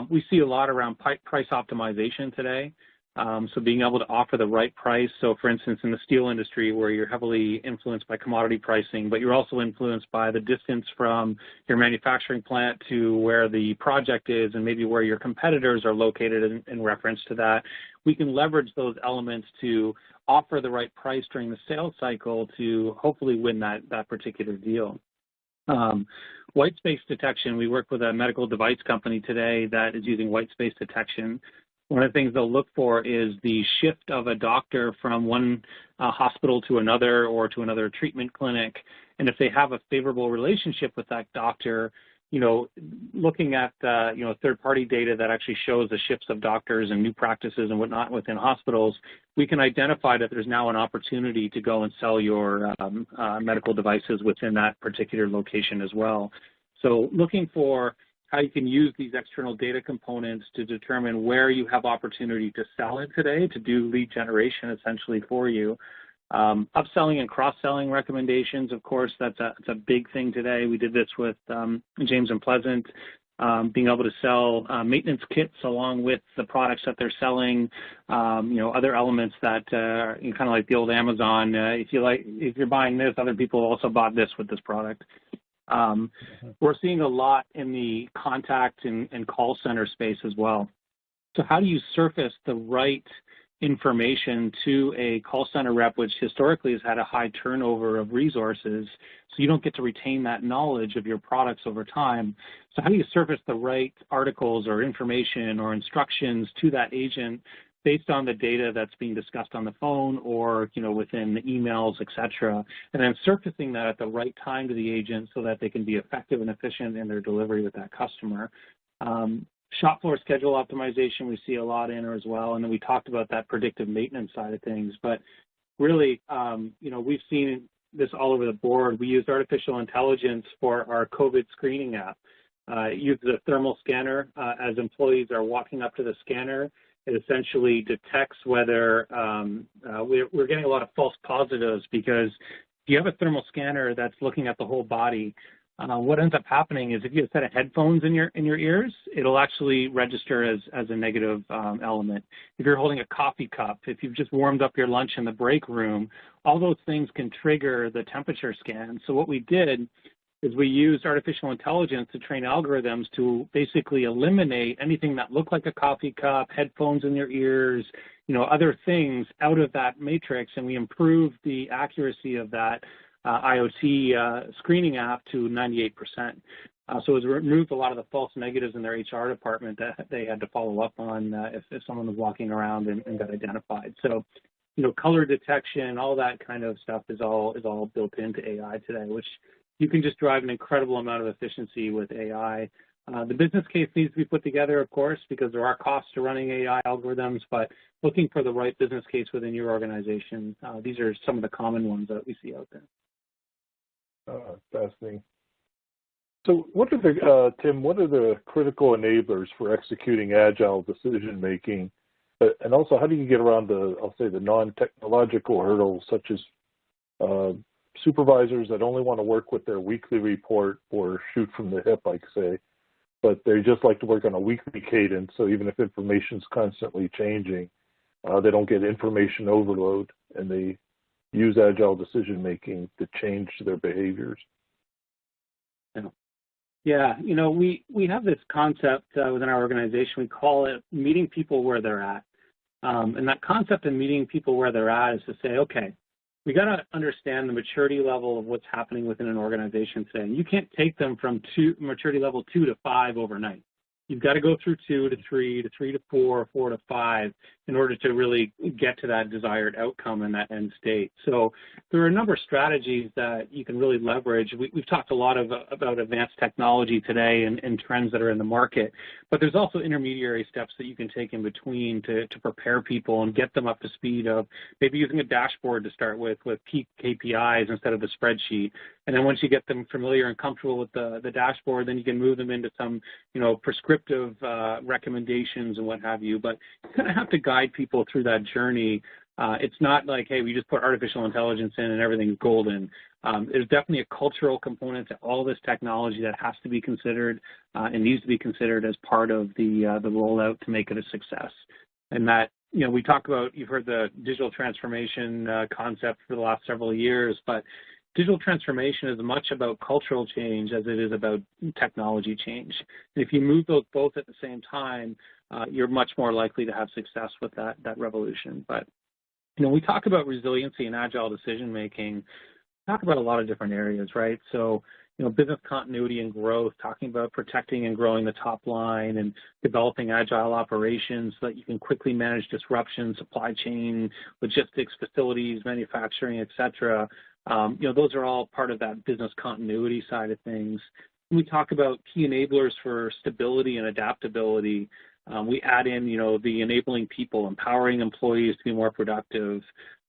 We see a lot around price optimization today. So being able to offer the right price. So for instance, in the steel industry where you're heavily influenced by commodity pricing, but you're also influenced by the distance from your manufacturing plant to where the project is and maybe where your competitors are located in reference to that, we can leverage those elements to offer the right price during the sales cycle to hopefully win that particular deal. White space detection, we work with a medical device company today that is using white space detection. One of the things they'll look for is the shift of a doctor from one hospital to another or to another treatment clinic. And if they have a favorable relationship with that doctor, looking at, third-party data that actually shows the shifts of doctors and new practices and whatnot within hospitals, we can identify that there's now an opportunity to go and sell your medical devices within that particular location as well. So looking for how you can use these external data components to determine where you have opportunity to sell it today, to do lead generation essentially for you. Upselling and cross-selling recommendations, of course, that's a big thing today. We did this with James and Pleasant, being able to sell maintenance kits along with the products that they're selling, other elements that kind of like the old Amazon. If you're buying this, other people also bought this with this product. We're seeing a lot in the contact and call center space as well. So how do you surface the right information to a call center rep, which historically has had a high turnover of resources, so you don't get to retain that knowledge of your products over time? So how do you surface the right articles or information or instructions to that agent based on the data that's being discussed on the phone or, within the emails, et cetera, and then surfacing that at the right time to the agent so that they can be effective and efficient in their delivery with that customer. Shop floor schedule optimization we see a lot in as well, and then we talked about that predictive maintenance side of things. But really, we've seen this all over the board. We used artificial intelligence for our COVID screening app. It uses a thermal scanner. As employees are walking up to the scanner, it essentially detects whether we're getting a lot of false positives, because if you have a thermal scanner that's looking at the whole body, what ends up happening is if you have a set of headphones in your ears, it'll actually register as a negative element. If you're holding a coffee cup, if you've just warmed up your lunch in the break room, all those things can trigger the temperature scan. So what we did is we used artificial intelligence to train algorithms to basically eliminate anything that looked like a coffee cup, headphones in your ears, other things out of that matrix, and we improved the accuracy of that IoT screening app to 98%. So it removed a lot of the false negatives in their HR department that they had to follow up on if someone was walking around and got identified. So, color detection, all that kind of stuff is all built into AI today, which you can just drive an incredible amount of efficiency with AI. The business case needs to be put together, of course, because there are costs to running AI algorithms, but looking for the right business case within your organization, these are some of the common ones that we see out there. Fascinating. So what are Tim, what are the critical enablers for executing agile decision-making? And also, how do you get around the non-technological hurdles, such as supervisors that only want to work with their weekly report or shoot from the hip, I say, but they just like to work on a weekly cadence, so even if information's constantly changing, they don't get information overload, and they use agile decision-making to change their behaviors. Yeah, we have this concept within our organization. We call it meeting people where they're at. And that concept of meeting people where they're at is to say, okay, we got to understand the maturity level of what's happening within an organization today. And you can't take them from maturity level 2 to 5 overnight. You've got to go through 2 to 3 to 3 to 4, 4 to 5 in order to really get to that desired outcome and that end state. So there are a number of strategies that you can really leverage. We've talked a lot about advanced technology today and trends that are in the market, but there's also intermediary steps that you can take in between to prepare people and get them up to speed of maybe using a dashboard to start with key KPIs instead of a spreadsheet. And then once you get them familiar and comfortable with the dashboard, then you can move them into some, prescriptive recommendations and what have you. But you kind of have to guide people through that journey. It's not like, hey, we just put artificial intelligence in and everything's golden. There's definitely a cultural component to all this technology that has to be considered and needs to be considered as part of the rollout to make it a success. And that, we talk about, you've heard the digital transformation concept for the last several years, but digital transformation is as much about cultural change as it is about technology change. And if you move those both at the same time, you're much more likely to have success with that revolution. But, we talk about resiliency and agile decision-making, talk about a lot of different areas, right? So, business continuity and growth, talking about protecting and growing the top line and developing agile operations so that you can quickly manage disruption, supply chain, logistics, facilities, manufacturing, et cetera. Those are all part of that business continuity side of things. When we talk about key enablers for stability and adaptability, we add in, the enabling people, empowering employees to be more productive,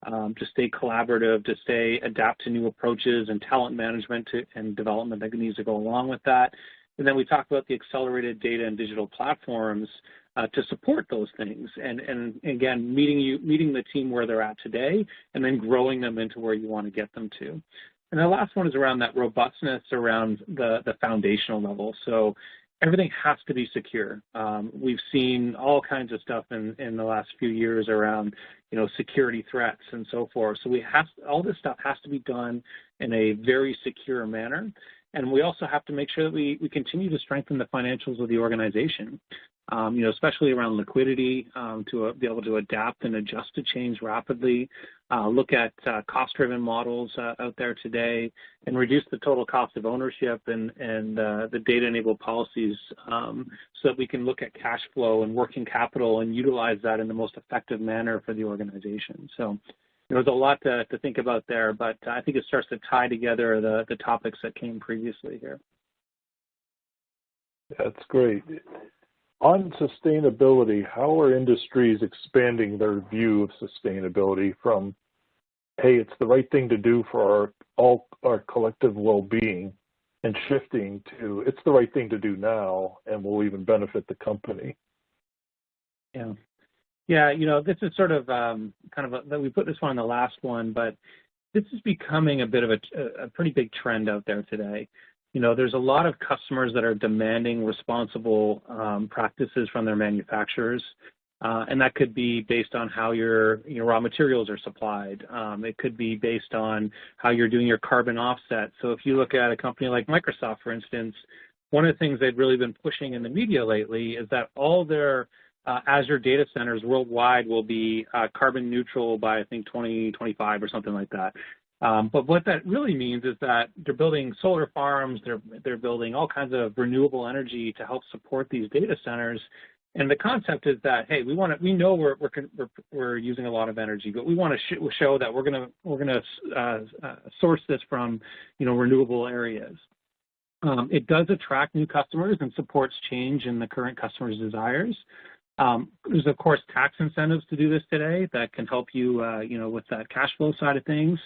to stay collaborative, to adapt to new approaches and talent management and development that needs to go along with that. And then we talk about the accelerated data and digital platforms to support those things. And again, meeting the team where they're at today and then growing them into where you want to get them to. And the last one is around that robustness around the foundational level. So everything has to be secure. We've seen all kinds of stuff in the last few years around, security threats and so forth. So all this stuff has to be done in a very secure manner. And we also have to make sure that we continue to strengthen the financials of the organization, especially around liquidity, to be able to adapt and adjust to change rapidly, look at cost-driven models out there today, and reduce the total cost of ownership and the data-enabled policies so that we can look at cash flow and working capital and utilize that in the most effective manner for the organization. So there's a lot to think about there, but I think it starts to tie together the topics that came previously here. That's great. On sustainability, how are industries expanding their view of sustainability from, hey, it's the right thing to do for all our collective well-being, and shifting to, it's the right thing to do now and will even benefit the company? Yeah, this is sort of we put this one on the last one, but this is becoming a bit of a pretty big trend out there today. there's a lot of customers that are demanding responsible practices from their manufacturers. And that could be based on how your raw materials are supplied. It could be based on how you're doing your carbon offset. So if you look at a company like Microsoft, for instance, one of the things they've really been pushing in the media lately is that all their Azure data centers worldwide will be carbon neutral by, I think, 2025 or something like that. But what that really means is that they're building solar farms, they're building all kinds of renewable energy to help support these data centers. And the concept is that, hey, we know we're using a lot of energy, but we want to show that we're gonna source this from renewable areas. It does attract new customers and supports change in the current customers' desires. There's of course tax incentives to do this today that can help you, with that cash flow side of things.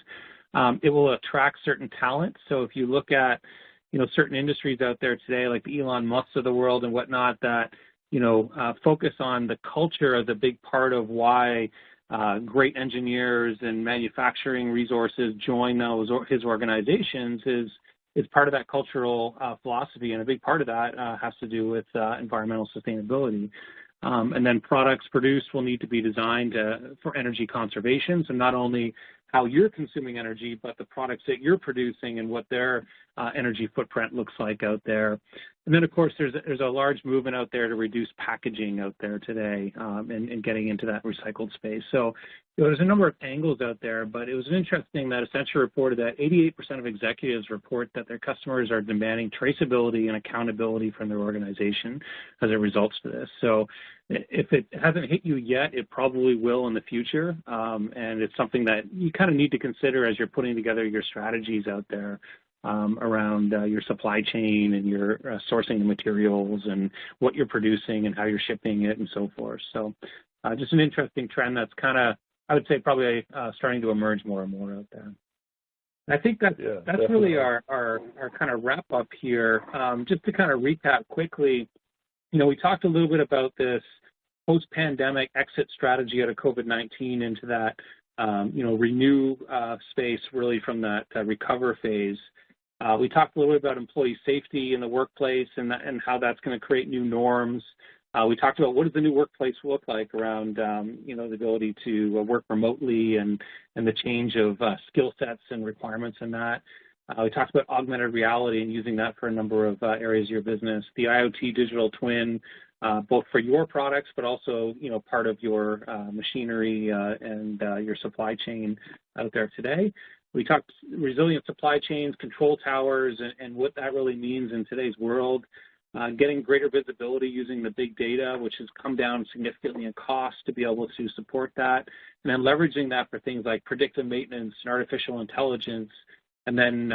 It will attract certain talent. So if you look at, certain industries out there today, like the Elon Musks of the world and whatnot, that focus on the culture as a big part of why great engineers and manufacturing resources join his organizations is part of that cultural philosophy, and a big part of that has to do with environmental sustainability. And then products produced will need to be designed for energy conservation, so not only how you're consuming energy, but the products that you're producing and what their energy footprint looks like out there. And then, of course, there's a large movement out there to reduce packaging out there today and getting into that recycled space. So there's a number of angles out there, but it was interesting that Accenture reported that 88% of executives report that their customers are demanding traceability and accountability from their organization as a result of this. So if it hasn't hit you yet, it probably will in the future, and it's something that you kind of need to consider as you're putting together your strategies out there around your supply chain and your sourcing the materials and what you're producing and how you're shipping it and so forth. So just an interesting trend that's kind of, I would say, probably starting to emerge more and more out there. I think that's really our kind of wrap up here. Just to kind of recap quickly, we talked a little bit about this post-pandemic exit strategy out of COVID-19 into that, renew space really from that recover phase. We talked a little bit about employee safety in the workplace and how that's going to create new norms. We talked about what does the new workplace look like around, the ability to work remotely and the change of skill sets and requirements in that. We talked about augmented reality and using that for a number of areas of your business. The IoT digital twin, both for your products, but also, part of your machinery and your supply chain out there today. We talked resilient supply chains, control towers, and what that really means in today's world. Getting greater visibility using the big data, which has come down significantly in cost to be able to support that. And then leveraging that for things like predictive maintenance and artificial intelligence. And then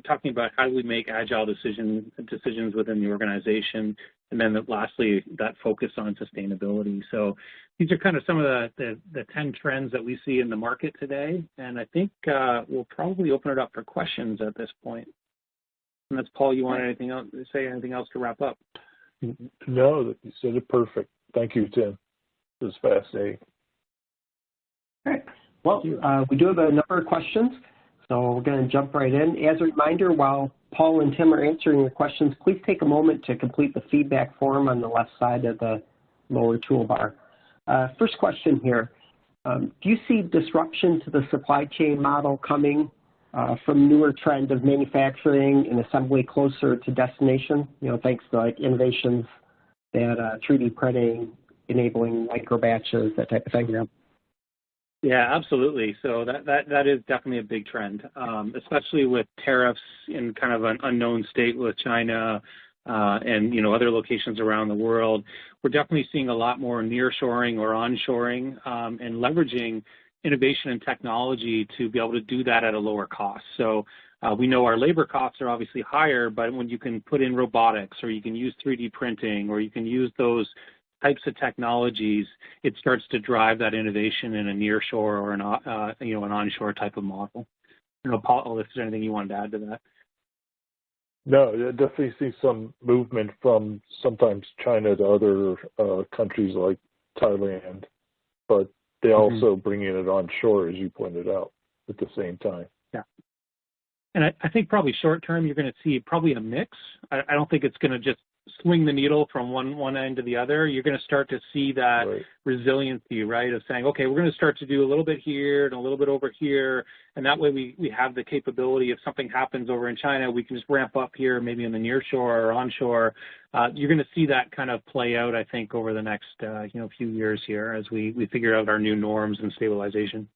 talking about how do we make agile decisions within the organization. And then lastly, that focus on sustainability. So these are kind of some of the 10 trends that we see in the market today. And I think we'll probably open it up for questions at this point. And that's Paul, you want anything else to wrap up? No, you said it perfect. Thank you, Tim. It was fascinating. All right. Well, we do have a number of questions, so we're going to jump right in. As a reminder, while Paul and Tim are answering your questions, please take a moment to complete the feedback form on the left side of the lower toolbar. First question here. Do you see disruption to the supply chain model coming from newer trend of manufacturing and assembly closer to destination, thanks to like innovations that 3D printing, enabling micro batches, that type of thing? Yeah, absolutely. So that is definitely a big trend, especially with tariffs in kind of an unknown state with China and other locations around the world. We're definitely seeing a lot more nearshoring or onshoring and leveraging innovation and technology to be able to do that at a lower cost. So we know our labor costs are obviously higher, but when you can put in robotics or you can use 3D printing or you can use those types of technologies, it starts to drive that innovation in a nearshore or an onshore type of model. Paul, if there's anything you wanted to add to that. No, I definitely see some movement from sometimes China to other countries like Thailand, but they also bringing it onshore, as you pointed out, at the same time. Yeah. And I think probably short term, you're going to see probably a mix. I don't think it's going to just swing the needle from one end to the other. You're going to start to see that resiliency, right, of saying, okay, we're going to start to do a little bit here and a little bit over here, and that way we have the capability, if something happens over in China, we can just ramp up here, maybe in the near shore or onshore. You're going to see that kind of play out, I think, over the next few years here as we figure out our new norms and stabilization.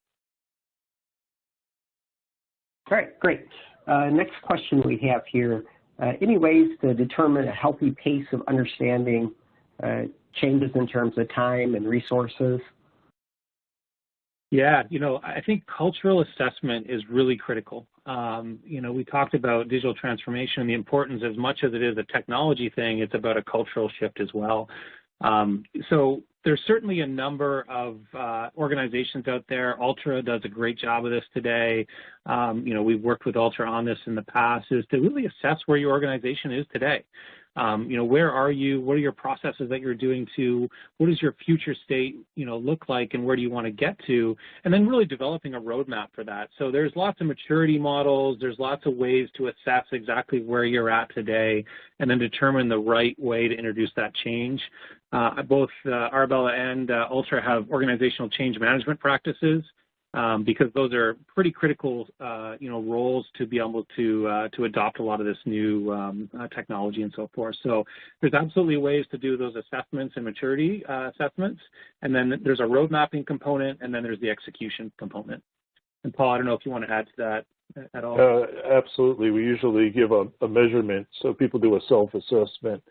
All right, great. Next question we have here. Any ways to determine a healthy pace of understanding changes in terms of time and resources? Yeah, I think cultural assessment is really critical. We talked about digital transformation and the importance, as much as it is a technology thing, it's about a cultural shift as well. So there's certainly a number of organizations out there. Ultra does a great job of this today. We've worked with Ultra on this in the past, is to really assess where your organization is today. Where are you? What are your processes that you're doing to? What does your future state, look like, and where do you want to get to? And then really developing a roadmap for that. So there's lots of maturity models. There's lots of ways to assess exactly where you're at today, and then determine the right way to introduce that change. Both Arbela and Ultra have organizational change management practices. Because those are pretty critical, roles to be able to adopt a lot of this new technology and so forth. So there's absolutely ways to do those assessments and maturity assessments, and then there's a road mapping component, and then there's the execution component. And Paul, I don't know if you want to add to that at all. Absolutely. We usually give a measurement, so people do a self-assessment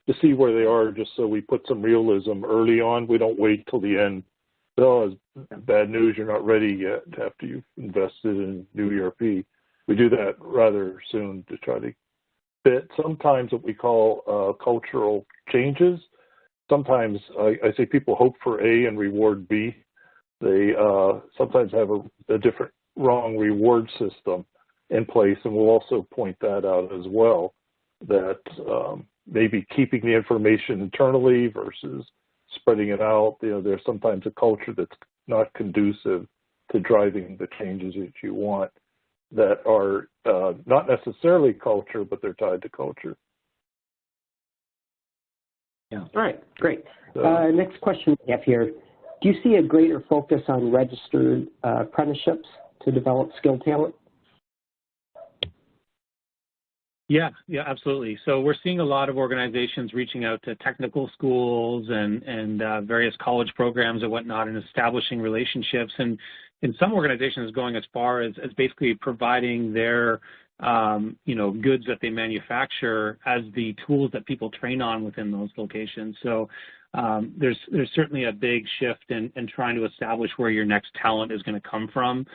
to see where they are, just so we put some realism early on. We don't wait till the end. Oh, it's bad news, you're not ready yet after you've invested in new ERP. We do that rather soon to try to fit sometimes what we call cultural changes. Sometimes I say people hope for A and reward B. They sometimes have a different wrong reward system in place, and we'll also point that out as well, that maybe keeping the information internally versus spreading it out. There's sometimes a culture that's not conducive to driving the changes that you want, that are not necessarily culture, but they're tied to culture. Yeah. All right, great. Next question we have here. Do you see a greater focus on registered apprenticeships to develop skilled talent? Yeah, absolutely. So we're seeing a lot of organizations reaching out to technical schools and various college programs and whatnot, and establishing relationships. And in some organizations, going as far as basically providing their goods that they manufacture as the tools that people train on within those locations. So there's certainly a big shift in trying to establish where your next talent is going to come from,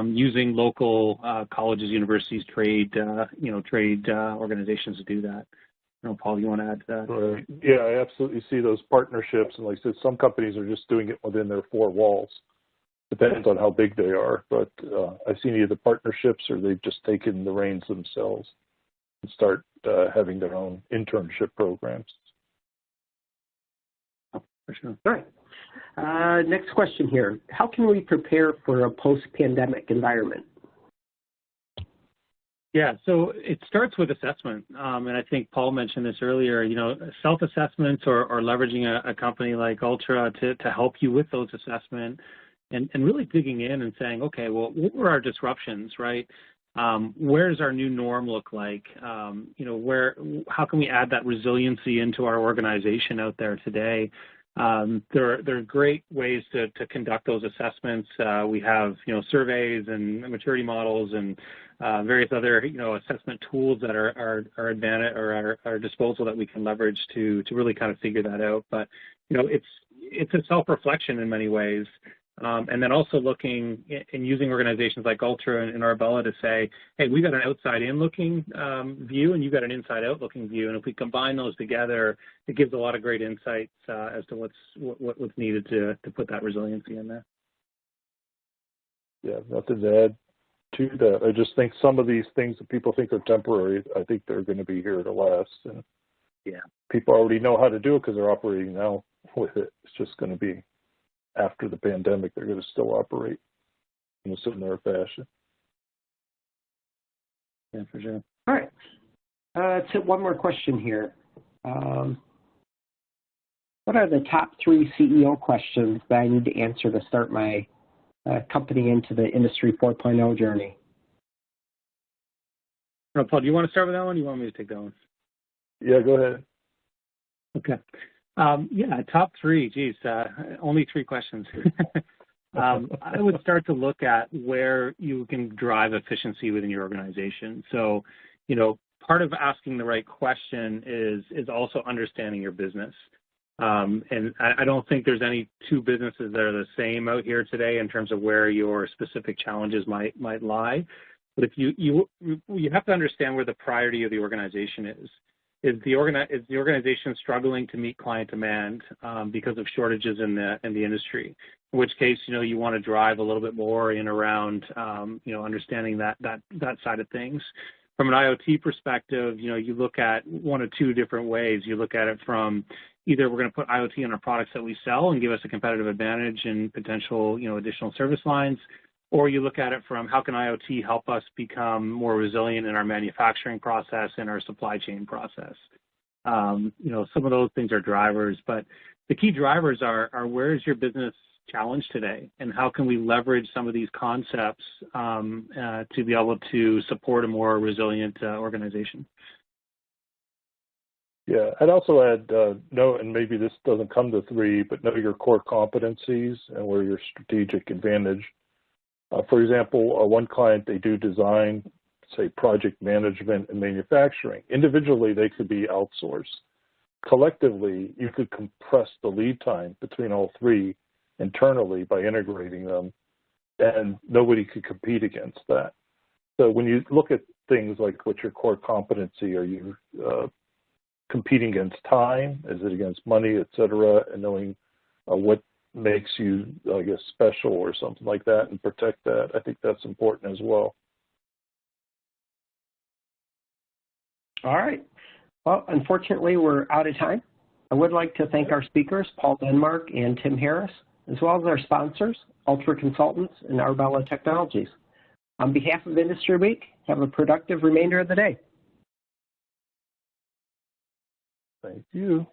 using local colleges, universities, trade organizations to do that. Paul, you want to add to that? Right. Yeah, I absolutely see those partnerships, and like I said, some companies are just doing it within their four walls. Depends on how big they are, but I've seen either partnerships or they've just taken the reins themselves and start having their own internship programs. For sure. All right. Next question here. How can we prepare for a post-pandemic environment? Yeah, so it starts with assessment, and I think Paul mentioned this earlier. Self-assessments or leveraging a company like Ultra to help you with those assessments, and really digging in and saying, okay, well, what were our disruptions, right? Where does our new norm look like? How can we add that resiliency into our organization out there today? There are great ways to conduct those assessments. We have, surveys and maturity models and various other, assessment tools that are advantage or are our disposal that we can leverage to really kind of figure that out. But, it's a self-reflection in many ways. And then also looking and using organizations like Ultra and Arbela to say, hey, we've got an outside-in looking view, and you've got an inside-out looking view. And if we combine those together, it gives a lot of great insights as to what's needed to put that resiliency in there. Yeah, nothing to add to that. I just think some of these things that people think are temporary, I think they're going to be here to last. And yeah, people already know how to do it because they're operating now with it. It's just going to be, after the pandemic, they're going to still operate in a similar fashion. Yeah, for sure. All right. Let's hit one more question here. What are the top 3 CEO questions that I need to answer to start my company into the Industry 4.0 journey? Paul, do you want to start with that one? Or do you want me to take that one? Yeah, go ahead. Okay. Yeah, top 3. Geez, only 3 questions. I would start to look at where you can drive efficiency within your organization. So, part of asking the right question is also understanding your business. And I don't think there's any 2 businesses that are the same out here today in terms of where your specific challenges might lie. But if you have to understand where the priority of the organization is. Is the organization struggling to meet client demand because of shortages in the industry? In which case, you want to drive a little bit more in around, understanding that side of things. From an IoT perspective, you look at 1 or 2 different ways. You look at it from either we're going to put IoT in our products that we sell and give us a competitive advantage and potential, additional service lines, or you look at it from how can IoT help us become more resilient in our manufacturing process and our supply chain process. Some of those things are drivers, but the key drivers are where is your business challenged today, and how can we leverage some of these concepts to be able to support a more resilient organization. Yeah, I'd also add, know, and maybe this doesn't come to 3, but know your core competencies and where your strategic advantage. For example, one client, they do design, say, project management and manufacturing. Individually, they could be outsourced. Collectively, you could compress the lead time between all 3 internally by integrating them, and nobody could compete against that. So when you look at things like what's your core competency, are you competing against time? Is it against money, et cetera? And knowing what makes you, I guess, special or something like that, and protect that. I think that's important as well. All right. Well, unfortunately, we're out of time. I would like to thank our speakers, Paul Denmark and Tim Harris, as well as our sponsors, Ultra Consultants and Arbela Technologies. On behalf of Industry Week, have a productive remainder of the day. Thank you.